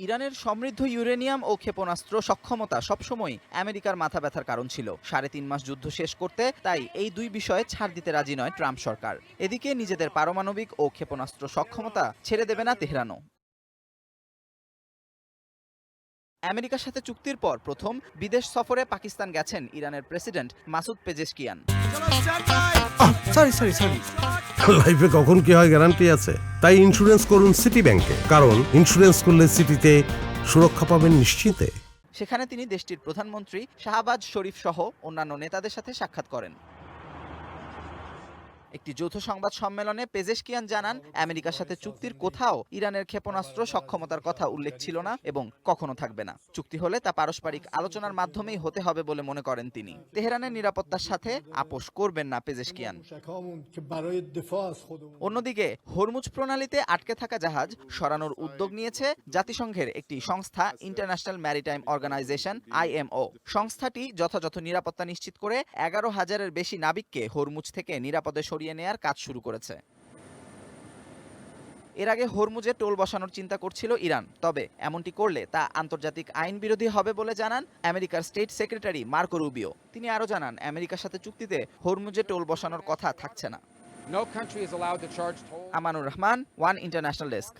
ইরানের সমৃদ্ধ ইউরেনিয়াম ও ক্ষেপণাস্ত্র সক্ষমতা সবসময় আমেরিকার মাথা ব্যথার কারণ ছিল। ৩.৫ মাস যুদ্ধ শেষ করতে তাই এই দুই বিষয়ে ছাড় দিতে রাজি নয় ট্রাম্প সরকার। এদিকে নিজেদের পারমাণবিক ও ক্ষেপণাস্ত্র সক্ষমতা ছেড়ে দেবে না তেহরানও। আমেরিকার সাথে চুক্তির পর প্রথম বিদেশ সফরে পাকিস্তান গেছেন ইরানের প্রেসিডেন্ট মাসুদ পেজেশকিয়ান। সরি লাইফে কখন কি হয় গ্যারান্টি আছে, তাই ইন্স্যুরেন্স করুন সিটি ব্যাংকে, কারণ ইন্স্যুরেন্স করলে সিটিতে সুরক্ষা পাবেন নিশ্চিতে। সেখানে তিনি দেশটির প্রধানমন্ত্রী শাহবাজ শরীফ সহ অন্যান্য নেতাদের সাথে সাক্ষাৎ করেন। একটি যৌথ সংবাদ সম্মেলনে পেজেশকিয়ান জানান, আমেরিকার সাথে চুক্তির কোথাও ইরানের ক্ষেপণাস্ত্র সক্ষমতার কথা উল্লেখ ছিল না এবং কখনো থাকবে না। চুক্তি হলে তা পারস্পরিক আলোচনার মাধ্যমেই হতে হবে বলে মনে করেন তিনি। তেহরানের নিরাপত্তার সাথে আপোষ করবেন না পেজেশকিয়ান। অন্যদিকে হরমুজ প্রণালীতে আটকে থাকা জাহাজ সরানোর উদ্যোগ নিয়েছে জাতিসংঘের একটি সংস্থা, ইন্টারন্যাশনাল ম্যারিটাইম অর্গানাইজেশন IMO। সংস্থাটি যথাযথ নিরাপত্তা নিশ্চিত করে 11,000-এর বেশি নাবিককে হরমুজ থেকে নিরাপদে সরিয়ে নেয়ার কাজ শুরু করেছে। এর আগে হরমুজে টোল বসানোর চিন্তা করছিল ইরান, তবে এমনটি করলে তা আন্তর্জাতিক আইন বিরোধী হবে বলে জানান আমেরিকার স্টেট সেক্রেটারি মার্কো রুবিও। তিনি আরও জানান, আমেরিকার সাথে চুক্তিতে হরমুজে টোল বসানোর কথা থাকছে না। Amanur Rahman, one international desk.